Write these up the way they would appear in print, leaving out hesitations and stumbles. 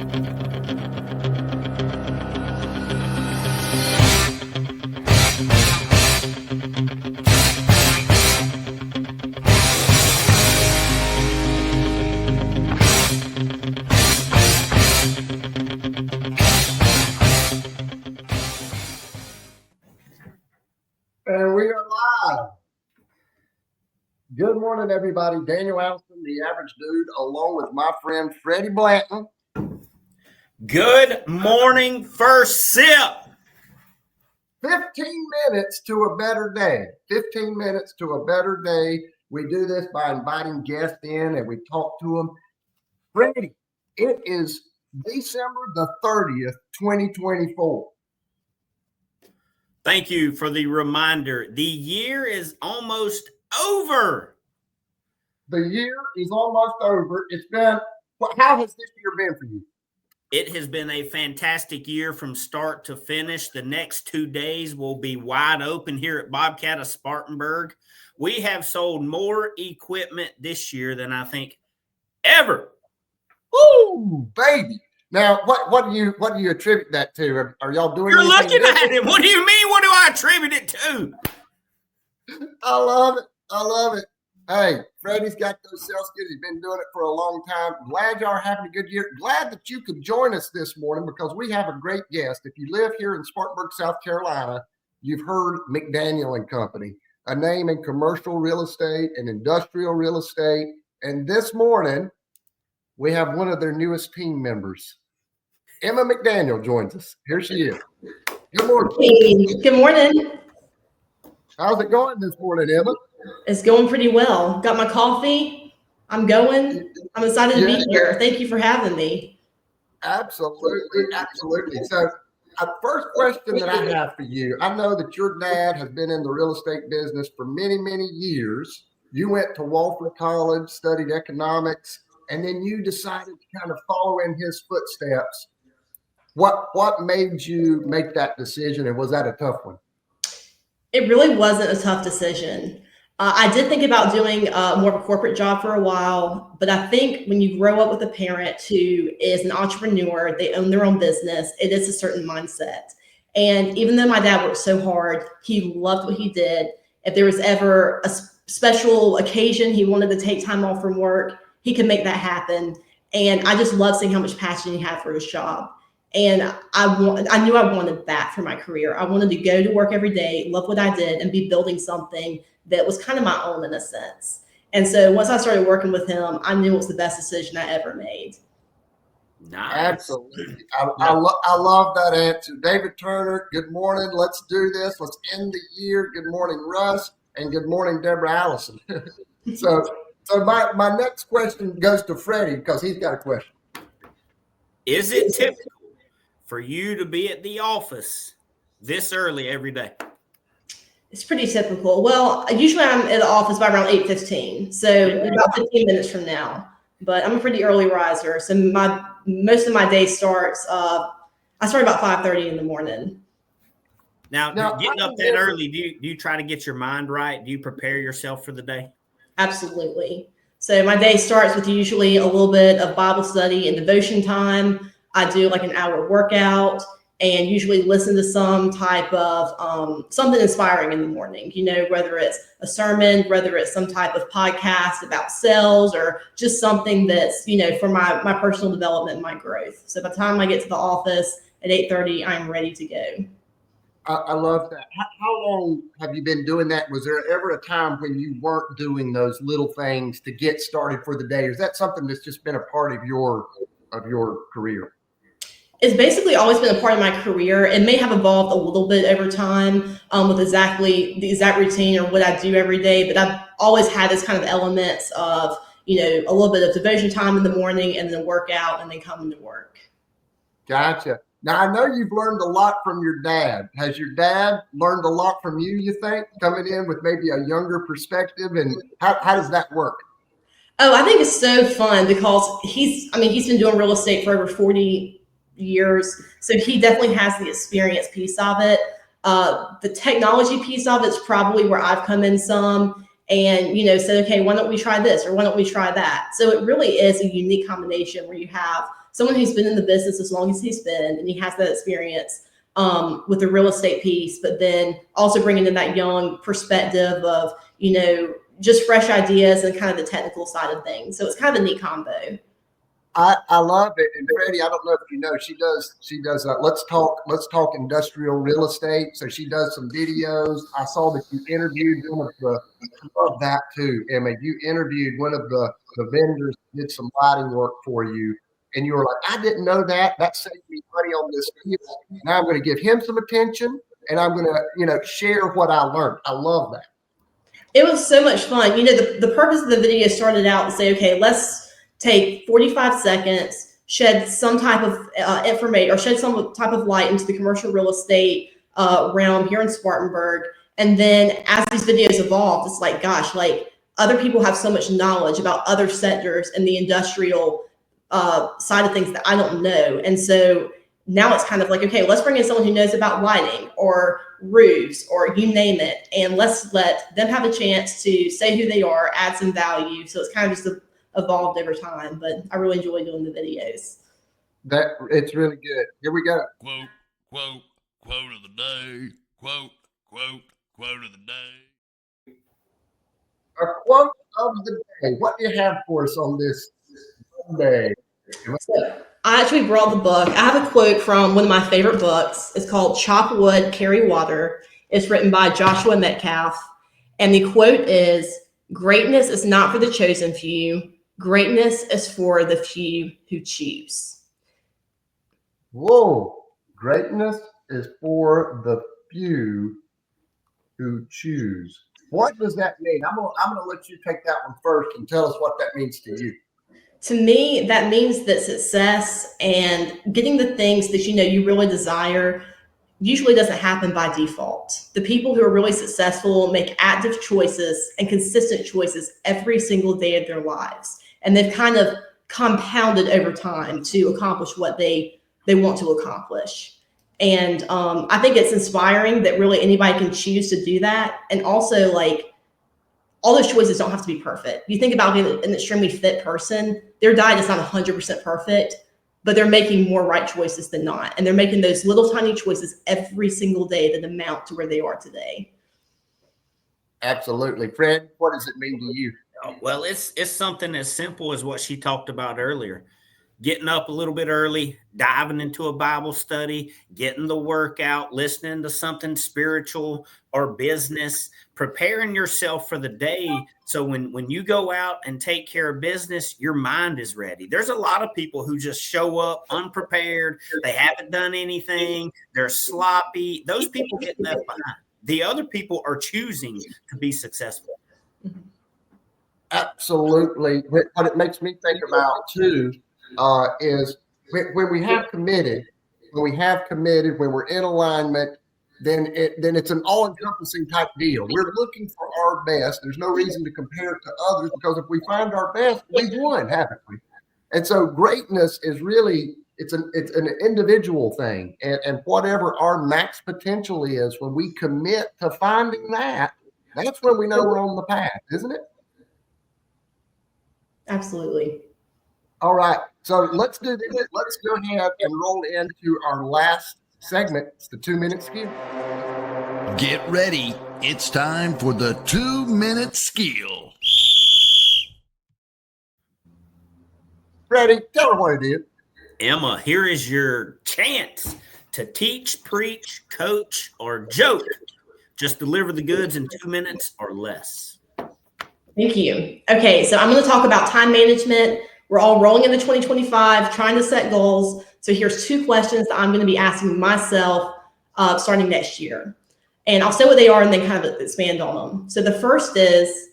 And we are live. Good morning, everybody. Daniel Allison, the average dude, along with my friend Freddie Blanton. Good morning, First Sip. 15 minutes to a better day. 15 minutes to a better day. We do this by inviting guests in and we talk to them. Freddie, it is December the 30th, 2024. Thank you for the reminder. The year is almost over. The year is almost over. It's been, how has this year been for you? It has been a fantastic year from start to finish. The next 2 days will be wide open here at Bobcat of Spartanburg. We have sold more equipment this year than I think ever. Ooh, baby. Now, what do you attribute that to? Are y'all doing? You're looking at him. What do you mean? What do I attribute it to? I love it. I love it. Hey, Freddie's got those sales skills. He's been doing it for a long time. Glad y'all are having a good year. Glad that you could join us this morning because we have a great guest. If you live here in Spartanburg, South Carolina, you've heard McDaniel and Company, a name in commercial real estate and industrial real estate. And this morning, we have one of their newest team members. Emma McDaniel joins us. Here she is. Good morning. Hey, good morning. How's it going this morning, Emma? It's going pretty well. Got my coffee. I'm going. I'm excited to be here. Thank you for having me. Absolutely. Absolutely. So, first question that I have for you, I know that your dad has been in the real estate business for many, many years. You went to Wofford College, studied economics, and then you decided to kind of follow in his footsteps. What made you make that decision, and was that a tough one? It really wasn't a tough decision. I did think about doing more of a corporate job for a while, but I think when you grow up with a parent who is an entrepreneur, they own their own business, it is a certain mindset. And even though my dad worked so hard, he loved what he did. If there was ever a special occasion he wanted to take time off from work, he could make that happen. And I just love seeing how much passion he had for his job. And I knew I wanted that for my career. I wanted to go to work every day, love what I did, and be building something that was kind of my own in a sense. And so once I started working with him, I knew it was the best decision I ever made. Nice. Absolutely. I love that answer. David Turner, good morning. Let's do this. Let's end the year. Good morning, Russ. And good morning, Deborah Allison. So my next question goes to Freddie because he's got a question. Is it typical for you to be at the office this early every day? It's pretty typical. Well, usually I'm at the office by around 8:15, so about 15 minutes from now. But I'm a pretty early riser, so most of my day starts. I start about 5:30 in the morning. Now getting up that early, do you try to get your mind right? Do you prepare yourself for the day? Absolutely. So my day starts with usually a little bit of Bible study and devotion time. I do like an hour workout and usually listen to some type of something inspiring in the morning, whether it's a sermon, whether it's some type of podcast about sales or just something that's, for my personal development and my growth. So by the time I get to the office at 8:30, I'm ready to go. I love that. How long have you been doing that? Was there ever a time when you weren't doing those little things to get started for the day? Or is that something that's just been a part of your career? It's basically always been a part of my career. It may have evolved a little bit over time with exactly the exact routine or what I do every day, but I've always had this kind of elements of, a little bit of devotion time in the morning and then workout and then coming to work. Gotcha. Now, I know you've learned a lot from your dad. Has your dad learned a lot from you think, coming in with maybe a younger perspective? And how does that work? Oh, I think it's so fun because he's been doing real estate for over 40 years. So he definitely has the experience piece of it. The technology piece of it's probably where I've come in some and, said, okay, why don't we try this or why don't we try that? So it really is a unique combination where you have someone who's been in the business as long as he's been, and he has that experience with the real estate piece, but then also bringing in that young perspective of, just fresh ideas and kind of the technical side of things. So it's kind of a neat combo. I love it. And Freddie, I don't know if you know, she does let's talk industrial real estate. So she does some videos. I saw that you interviewed one of the, I love that too, Emma. You interviewed one of the vendors that did some lighting work for you. And you were like, I didn't know that. That saved me money on this video. Now I'm going to give him some attention, and I'm going to, share what I learned. I love that. It was so much fun. The purpose of the video started out to say, okay, let's take 45 seconds, shed some type of information or shed some type of light into the commercial real estate realm here in Spartanburg. And then as these videos evolved, it's like, gosh, like other people have so much knowledge about other sectors and the industrial side of things that I don't know. And so now it's kind of like, okay, let's bring in someone who knows about lighting or roofs or you name it. And let's let them have a chance to say who they are, add some value. So it's kind of just evolved over time, but I really enjoy doing the videos. It's really good. Here we go. Quote of the day. Quote of the day. A quote of the day. What do you have for us on this Monday? So I actually brought the book. I have a quote from one of my favorite books. It's called Chop Wood, Carry Water. It's written by Joshua Metcalf. And the quote is, "Greatness is not for the chosen few. Greatness is for the few who choose." Whoa. Greatness is for the few who choose. What does that mean? I'm gonna let you take that one first and tell us what that means to you. To me, that means that success and getting the things that you really desire usually doesn't happen by default. The people who are really successful make active choices and consistent choices every single day of their lives. And they've kind of compounded over time to accomplish what they want to accomplish. And I think it's inspiring that really anybody can choose to do that. And also, like, all those choices don't have to be perfect. You think about being an extremely fit person, their diet is not 100% perfect, but they're making more right choices than not. And they're making those little tiny choices every single day that amount to where they are today. Absolutely. Fred, what does it mean to you? Well, it's something as simple as what she talked about earlier. Getting up a little bit early, diving into a Bible study, getting the workout, listening to something spiritual or business, preparing yourself for the day. So when you go out and take care of business, your mind is ready. There's a lot of people who just show up unprepared. They haven't done anything. They're sloppy. Those people get left behind. The other people are choosing to be successful. Absolutely. What it makes me think about too is when we have committed, when we're in alignment, then it's an all-encompassing type deal. We're looking for our best. There's no reason to compare it to others, because if we find our best, we've won, haven't we? And so greatness is really, it's an individual thing. And whatever our max potential is, when we commit to finding that, that's when we know we're on the path, isn't it? Absolutely. All right. So let's do this. Let's go ahead and roll into our last segment. It's the 2-minute skill. Get ready. It's time for the 2-minute skill. Freddie, tell her what it is. Emma, here is your chance to teach, preach, coach, or joke. Just deliver the goods in 2 minutes or less. Thank you. Okay, so I'm going to talk about time management. We're all rolling into 2025, trying to set goals. So here's 2 questions that I'm going to be asking myself starting next year. And I'll say what they are and then kind of expand on them. So the first is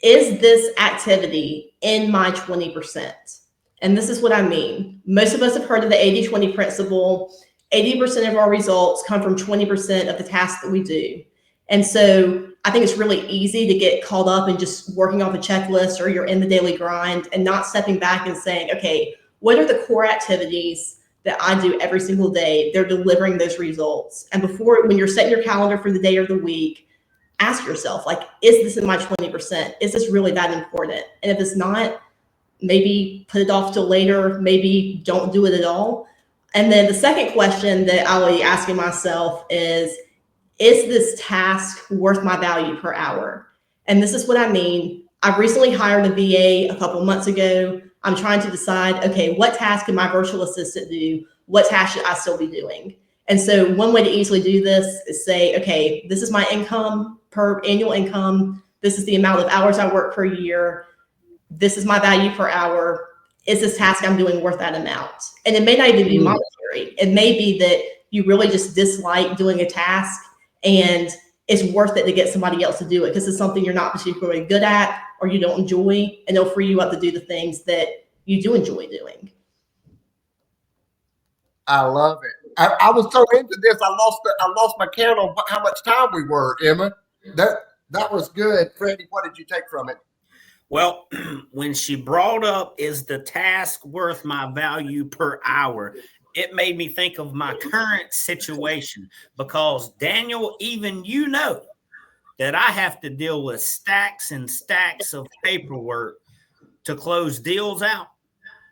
this activity in my 20%? And this is what I mean. Most of us have heard of the 80-20 principle. 80% of our results come from 20% of the tasks that we do. And so I think it's really easy to get caught up in just working off a checklist, or you're in the daily grind and not stepping back and saying, okay, what are the core activities that I do every single day? They're delivering those results. And when you're setting your calendar for the day or the week, ask yourself, like, is this in my 20%? Is this really that important? And if it's not, maybe put it off till later, maybe don't do it at all. And then the second question that I'll be asking myself is this task worth my value per hour? And this is what I mean. I recently hired a VA a couple months ago. I'm trying to decide, okay, what task can my virtual assistant do? What task should I still be doing? And so one way to easily do this is say, okay, this is my income per annual income. This is the amount of hours I work per year. This is my value per hour. Is this task I'm doing worth that amount? And it may not even be monetary. It may be that you really just dislike doing a task and it's worth it to get somebody else to do it because it's something you're not particularly good at or you don't enjoy, and they'll free you up to do the things that you do enjoy doing. I love it. I was so into this, I lost my count on how much time we were, Emma. That was good. Freddie, what did you take from it? Well, when she brought up, is the task worth my value per hour? It made me think of my current situation because, Daniel, even you know that I have to deal with stacks and stacks of paperwork to close deals out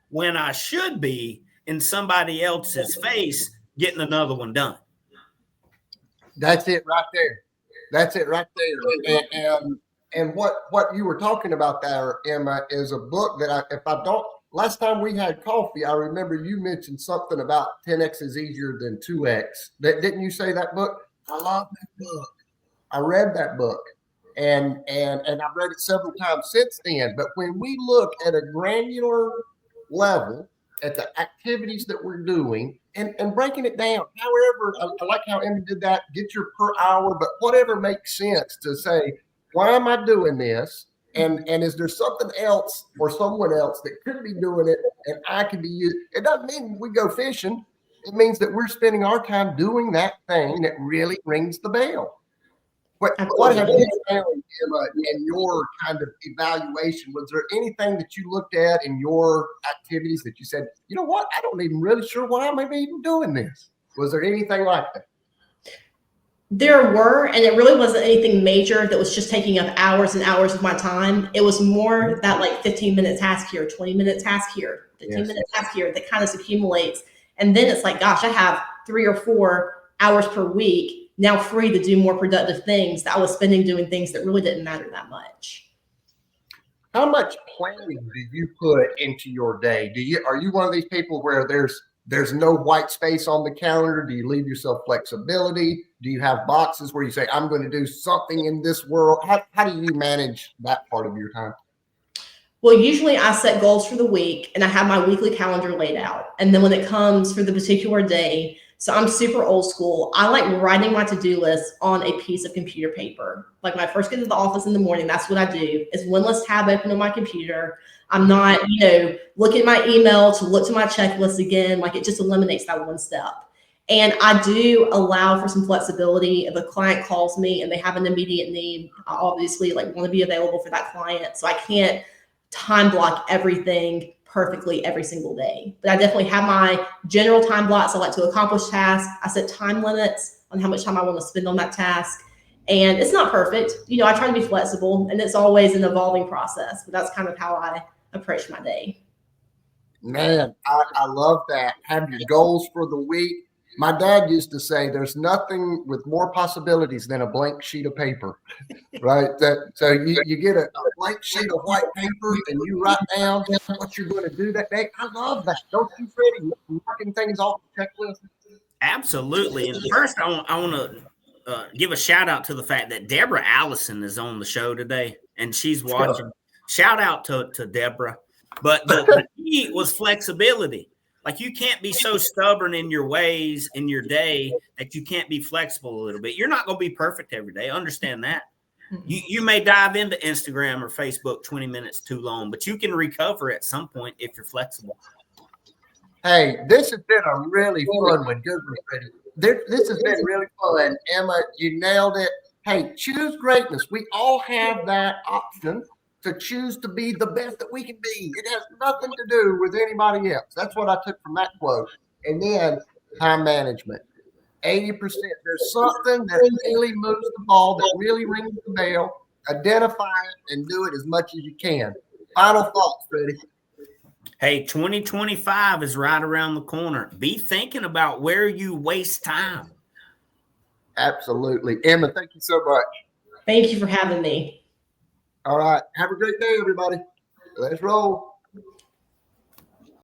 when I should be in somebody else's face getting another one done. That's it right there. That's it right there. And what you were talking about there, Emma, is a book that last time we had coffee, I remember you mentioned something about 10X is easier than 2X. Didn't you say that book? I love that book. I read that book and I've read it several times since then. But when we look at a granular level at the activities that we're doing and breaking it down, however, I like how Emma did that, get your per hour, but whatever makes sense to say, why am I doing this? And is there something else or someone else that could be doing it and I could be used? It doesn't mean we go fishing. It means that we're spending our time doing that thing that really rings the bell. What have you found, Emma, in your kind of evaluation? Was there anything that you looked at in your activities that you said, you know what, I don't even really sure why I'm even doing this? Was there anything like that? There were, and it really wasn't anything major that was just taking up hours and hours of my time. It was more that like 15-minute task here, 20-minute task here, 15-minute task here that kind of accumulates. And then it's like, gosh, I have 3 or 4 hours per week now free to do more productive things that I was spending doing things that really didn't matter that much. How much planning do you put into your day? Are you one of these people where there's no white space on the calendar? Do you leave yourself flexibility? Do you have boxes where you say, I'm going to do something in this world? How do you manage that part of your time? Well, usually I set goals for the week and I have my weekly calendar laid out. And then when it comes for the particular day, so I'm super old school. I like writing my to-do list on a piece of computer paper. Like when I first get to the office in the morning, that's what I do is one less tab open on my computer. I'm not, looking at my email to look to my checklist again. Like it just eliminates that one step. And I do allow for some flexibility. If a client calls me and they have an immediate need, I obviously want to be available for that client. So I can't time block everything perfectly every single day. But I definitely have my general time blocks I like to accomplish tasks. I set time limits on how much time I want to spend on that task. And it's not perfect. I try to be flexible and it's always an evolving process, but that's kind of how I approach my day. Man, I love that. Have your goals for the week. My dad used to say there's nothing with more possibilities than a blank sheet of paper, right? So you get a blank sheet of white paper and you write down what you're going to do that day. I love that. Don't you, Freddie? Marking things off the checklist. Absolutely. And first, I want to give a shout out to the fact that Deborah Allison is on the show today and she's watching. Shout out to Deborah. But the key was flexibility. Like you can't be so stubborn in your ways in your day that you can't be flexible a little bit. You're not going to be perfect every day. Understand that. You may dive into Instagram or Facebook 20 minutes too long, but you can recover at some point if you're flexible. Hey, this has been a really fun one. Good one, Freddie. This has been really fun. Emma, you nailed it. Hey, choose greatness. We all have that option to choose to be the best that we can be. It has nothing to do with anybody else. That's what I took from that quote. And then time management. 80%. There's something that really moves the ball, that really rings the bell. Identify it and do it as much as you can. Final thoughts, Freddie. Hey, 2025 is right around the corner. Be thinking about where you waste time. Absolutely. Emma, thank you so much. Thank you for having me. All right. Have a great day, everybody. Let's roll.